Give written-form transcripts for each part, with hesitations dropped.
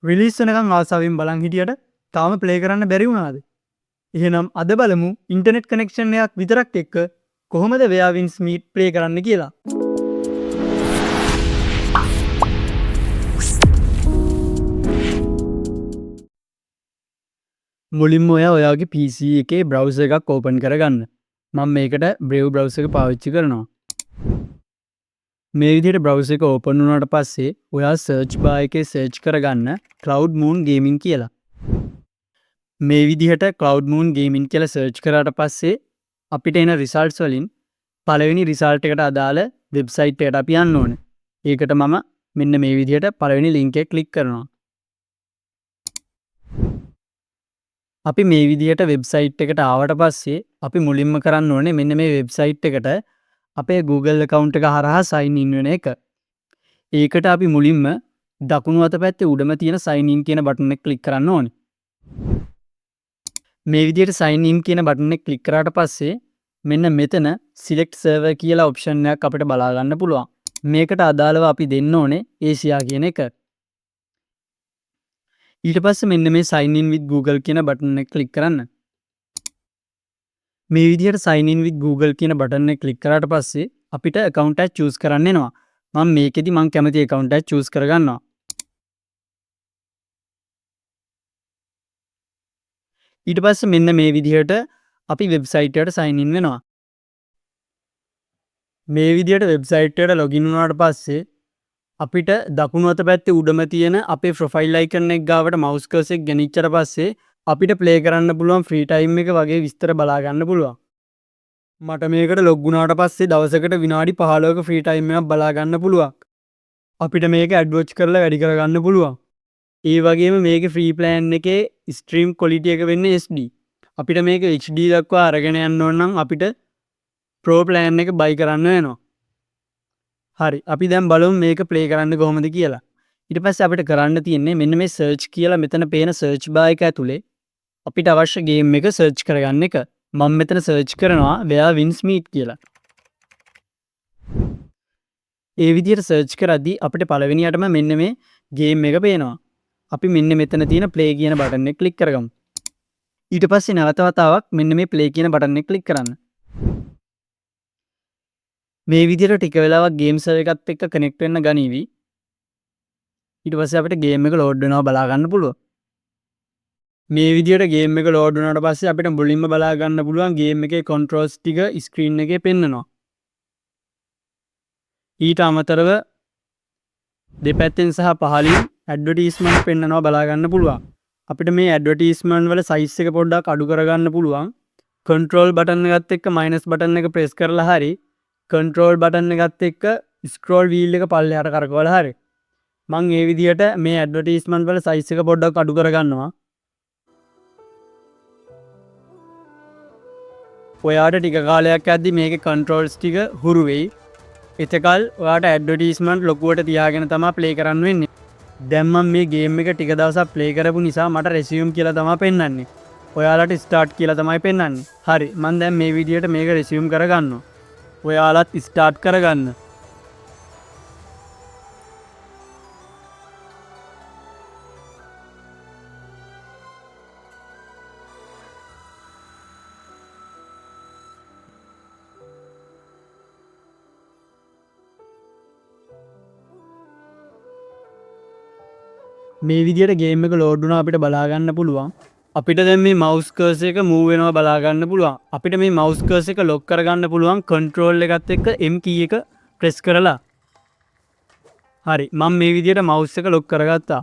Release වෙනකන් ආසාවෙන් බලන් හිටියට තාම ප්ලේ කරන්න බැරි වුණාද? එහෙනම් අද බලමු ඉන්ටර්නෙට් කනෙක්ෂන් එකක් විතරක් එක්ක කොහොමද වෙයාවින්ස් මීට් ප්ලේ කරන්න කියලා. මුලින්ම ඔයාගේ PC එකේ බ්‍රවුසර් එකක් ඕපන් කරගන්න. මම මේකට Brave browser එක පාවිච්චි කරනවා. මේ විදිහට බ්‍රවුසර් එක ඕපන් වුණාට පස්සේ ඔයා සර්ච් බාර් එකේ සර්ච් කරගන්න Cloud Moon Gaming කියලා. මේ විදිහට Cloud Moon Gaming කියලා සර්ච් කරාට පස්සේ අපිට එන රිසල්ට්ස් වලින් පළවෙනි රිසල්ට් එකට අදාළ වෙබ්සයිට් එකට අපි යන්න ඕනේ. ඒකට මම මෙන්න මේ විදිහට පළවෙනි ලින්ක් එක ක්ලික් කරනවා. අපි මේ විදිහට වෙබ්සයිට් එකට ආවට පස්සේ අපි මුලින්ම කරන්න ඕනේ මෙන්න මේ වෙබ්සයිට් එකට අපේ Google account එක හරහා sign in වෙන එක. ඒකට අපි මුලින්ම දකුණු අත පැත්තේ උඩම තියෙන sign in කියන බටන් එක ක්ලික් කරන්න ඕනේ. මේ විදිහට sign in කියන බටන් එක ක්ලික් කරාට පස්සේ මෙන්න මෙතන select server කියලා option එකක් අපිට බලා ගන්න පුළුවන්. මේකට අදාළව අපි දෙන්න ඕනේ Asia කියන එක. ඊට පස්සේ මෙන්න මේ sign in with Google කියන බටන් එක ක්ලික් කරන්න. මේ විදිහට sign in with Google කියන බටන් එක ක්ලික් කරාට පස්සේ අපිට account එක choose කරන්න එනවා. මම මේකෙදි මම කැමති account එක choose කරගන්නවා. ඊට පස්සේ මෙන්න මේ විදිහට අපි වෙබ්සයිට් එකට sign in වෙනවා. මේ විදිහට වෙබ්සයිට් එකට login වුණාට පස්සේ අපිට දකුණු අත පැත්තේ උඩම තියෙන අපේ ප්‍රොෆයිල් අයිකන් එක ගාවට mouse cursor එක ගෙනිච්චට පස්සේ අපිට play කරන්න පුළුවන් free time එක වගේ විස්තර බලා ගන්න පුළුවන්. මට මේකට log වුණාට පස්සේ දවසකට විනාඩි 15ක free time එකක් බලා ගන්න පුළුවන්. අපිට මේක ad watch කරලා වැඩි කරගන්න පුළුවන්. ඒ වගේම මේකේ free plan එකේ stream quality එක වෙන්නේ HD. අපිට මේක HD දක්වා අරගෙන යන්න ඕන නම් අපිට pro plan එක buy කරන්න වෙනවා. හරි අපි දැන් බලමු මේක ප්ලේ කරන්න කොහොමද කියලා. ඊට පස්සේ අපිට කරන්න තියෙන්නේ මෙන්න මේ සර්ච් කියලා මෙතන පේන සර්ච් බාර් එක ඇතුලේ අපිට අවශ්‍ය ගේම් එක සර්ච් කරගන්න එක. මම මෙතන සර්ච් කරනවා Where Wins Meet කියලා. ඒ විදිහට සර්ච් කරද්දී අපිට පළවෙනියටම මෙන්න මේ ගේම් එක පේනවා. අපි මෙන්න මෙතන තියෙන play කියන බටන් එක ක්ලික් කරගමු. ඊට පස්සේ නැවත වතාවක් මෙන්න මේ play කියන බටන් එක ක්ලික් කරන්න. මේ විදිහට ටික වෙලාවක් ගේම් සර්වර් එකත් එක්ක කනෙක්ට් වෙන්න ගනීවි. ඊට පස්සේ අපිට ගේම් එක ලෝඩ් වෙනවා බලා ගන්න පුළුවන්. මේ විදිහට ගේම් එක ලෝඩ් වුණාට පස්සේ අපිට මුලින්ම බලා ගන්න පුළුවන් ගේම් එකේ controls ටික ස්ක්‍රීන් එකේ පෙන්නනවා. ඊට අමතරව දෙපැත්තෙන් සහ පහළින් ඇඩ්වර්ටයිස්මන්ට් පෙන්නනවා බලා ගන්න පුළුවන්. අපිට මේ ඇඩ්වර්ටයිස්මන්ට් වල සයිස් එක පොඩ්ඩක් අඩු කරගන්න පුළුවන්. control බටන් එකත් එක්ක minus බටන් එක press කරලා හරි control බටන් එකත් එක්ක scroll wheel එක පල්ලෙහාට කරකවලා හරි මම මේ විදිහට මේ ඇඩ්වර්ටයිස්මන්ට් වල සයිස් එක පොඩ්ඩක් අඩු කරගන්නවා. ඔයාට ටික කාලයක් යද්දි මේකේ controls ටික හුරු වෙයි. එතකල් ඔයාට ඇඩ්වර්ටයිස්මන්ට් ලොකුවට තියාගෙන තමයි ප්ලේ කරන්න වෙන්නේ. දැන් මම මේ ගේම් එක ටික දවසක් ප්ලේ කරපු නිසා මට resume කියලා තමයි පෙන්වන්නේ. ඔයාලට start කියලා තමයි පෙන්වන්නේ. හරි මම දැන් මේ විදිහට මේක resume කරගන්නවා. ඔයාලත් start කරගන්න. මේ විදිහට ගේම් එක ලෝඩ් වුණා අපිට බලා ගන්න පුළුවන්. අපිට දැන් මේ mouse cursor එක move වෙනවා බලා ගන්න පුළුවන්. අපිට මේ mouse cursor එක lock කරගන්න පුළුවන් control එකත් එක්ක M key එක press කරලා. හරි මම මේ විදිහට mouse එක lock කරගත්තා.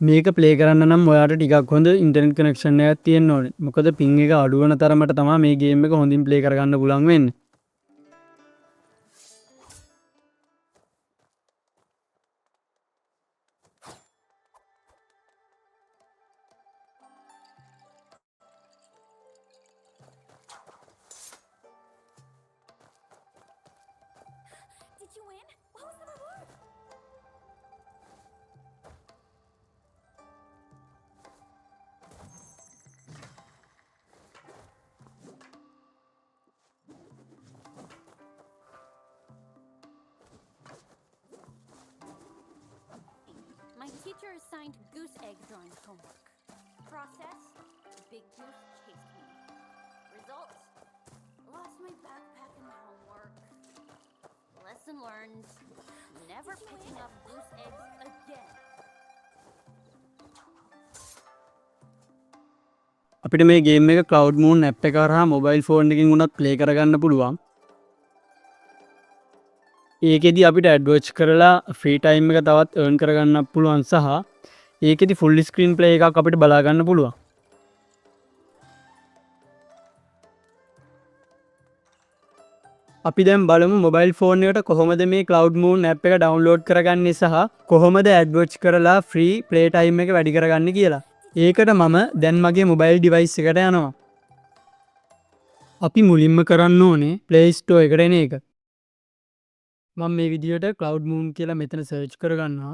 මේක ප්ලේ කරන්න නම් ඔයාට ටිකක් හොඳ ඉන්ටර්නෙට් කනෙක්ෂන් එකක් තියෙන්න ඕනේ. මොකද පින් එක අඩු වෙන තරමට තමයි මේ ගේම් එක හොඳින් ප්ලේ කරගන්න පුළුවන් වෙන්නේ. Did you win? What was the reward? My teacher assigned goose egg drawing homework. Process: Big Goose chased me. Results: lost my backpack and homework. Lesson learned: never picking up goose eggs again. අපිට මේ game එක Cloud Moon app එක හරහා mobile phone එකකින් උනත් play කරගන්න පුළුවන්. ඒකෙදි අපිට ඇඩ්වර්ච් කරලා ෆ්‍රී ටයිම් එක තවත් earn කරගන්න පුළුවන් සහ ඒකෙදි ෆුල් ස්ක්‍රීන් ප්ලේ එකක් අපිට බලා ගන්න පුළුවන්. අපි දැන් බලමු මොබයිල් ෆෝන් එකට කොහොමද මේ Cloud Moon app එක ඩවුන්ලෝඩ් කරගන්නේ සහ කොහොමද ඇඩ්වර්ච් කරලා ෆ්‍රී ප්ලේ ටයිම් එක වැඩි කරගන්නේ කියලා. ඒකට මම දැන් මගේ මොබයිල් ඩිවයිස් එකට යනවා. අපි මුලින්ම කරන්න ඕනේ Play Store එකට එන එක. මම මේ විදිහට Cloud Moon කියලා මෙතන සර්ච් කරගන්නවා.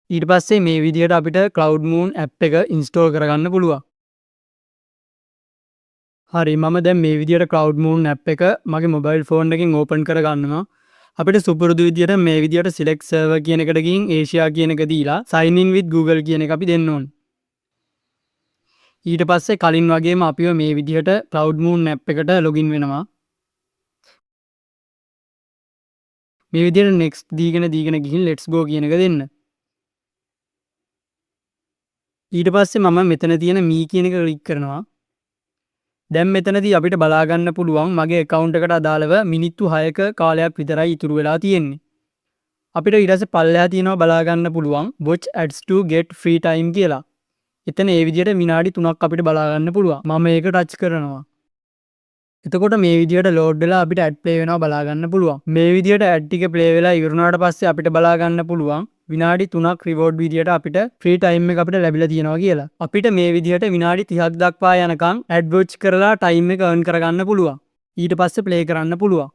ඊට පස්සේ මේ විදිහට අපිට Cloud Moon app එක install කරගන්න පුළුවන්. හරි මම දැන් මේ විදිහට Cloud Moon app එක මගේ මොබයිල් ෆෝන් එකකින් ඕපන් කරගන්නවා. අපිට සුපුරුදු විදිහට මේ විදිහට select server කියන එකට ගිහින් Asia කියන එක දීලා sign in with Google කියන එක අපි දෙන්න ඕනේ. ඊට පස්සේ කලින් වගේම අපිව මේ විදිහට Cloud Moon app එකට login වෙනවා. මේ විදිහට next දීගෙන ගිහින් let's go කියන එක දෙන්න. ඊට පස්සේ මම මෙතන තියෙන me කියන එක ක්ලික් කරනවා. දැන් මෙතනදී අපිට බලා ගන්න පුළුවන් මගේ account එකට අදාළව මිනිත්තු 6ක කාලයක් විතරයි ඉතුරු වෙලා තියෙන්නේ. අපිට ඊට පස්සේ පල්ලෙහා තියෙනවා බලා ගන්න පුළුවන් watch ads to get free time කියලා. එතන ඒ විදිහට විනාඩි 3ක් අපිට බලා ගන්න පුළුවන්. මම ඒක ටච් කරනවා. එතකොට මේ විදිහට load වෙලා අපිට ad play වෙනවා බලා ගන්න පුළුවන්. මේ විදිහට ad ටික play වෙලා ඉවරනාට පස්සේ අපිට බලා ගන්න පුළුවන් විනාඩි 3ක් reward විදිහට අපිට free time එක අපිට ලැබිලා තියෙනවා කියලා. අපිට මේ විදිහට විනාඩි 30ක් දක්වා යනකම් ad watch කරලා time එක earn කරගන්න පුළුවන්. ඊට පස්සේ play කරන්න පුළුවන්.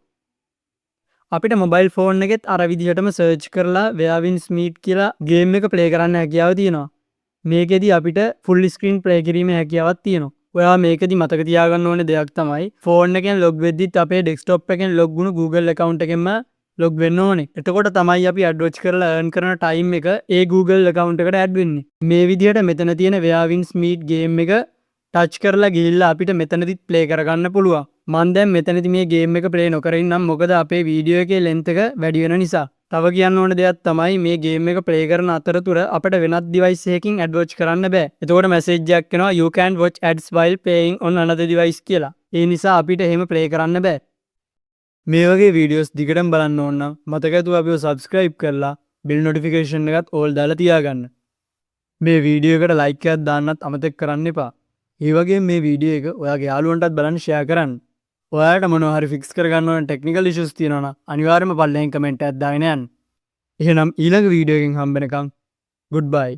අපිට mobile phone එකෙත් අර විදිහටම search කරලා where wins meet කියලා game එක play කරන්න හැකියාව තියෙනවා. මේකෙදි අපිට full screen play කිරීමේ හැකියාවක් තියෙනවා. ඔයා මේකෙදි මතක තියාගන්න ඕනේ දෙයක් තමයි phone එකෙන් log වෙද්දිත් අපේ desktop එකෙන් log වුණු Google account එකෙන්ම log වෙන්න ඕනේ. එතකොට තමයි අපි ad watch කරලා earn කරන time එක ඒ Google account එකට add වෙන්නේ. මේ විදිහට මෙතන තියෙන where wins meet game එක touch කරලා ගිහිල්ලා අපිට මෙතනදිත් play කරගන්න පුළුවන්. මම දැන් මෙතනදි මේ game එක play නොකර ඉන්නම් මොකද අපේ වීඩියෝ එකේ length එක වැඩි වෙන නිසා. තව කියන්න ඕන දෙයක් තමයි මේ game එක play කරන අතරතුර අපිට වෙනත් device එකකින් ad watch කරන්න බෑ. එතකොට message එකක් එනවා you can watch ads while playing on another device කියලා. ඒ නිසා අපිට එහෙම play කරන්න බෑ. මේ වගේ වීඩියෝස් දිගටම බලන්න ඕන නම් මතක ඇතුව අපිව subscribe කරලා bell notification එකත් all දාලා තියාගන්න. මේ වීඩියෝ එකට like එකක් දාන්නත් අමතක කරන්න එපා. ඒ වගේම මේ වීඩියෝ එක ඔයාගේ යාළුවන්ටත් බලන්න share කරන්න. ඔයාලට මොනවා හරි fix කරගන්න ඕන technical issues තියෙනවා නම් අනිවාර්යයෙන්ම පල්ලෙන් comment එකක් දාගෙන යන්න. එහෙනම් ඊළඟ වීඩියෝ එකකින් හම්බ වෙනකම් goodbye.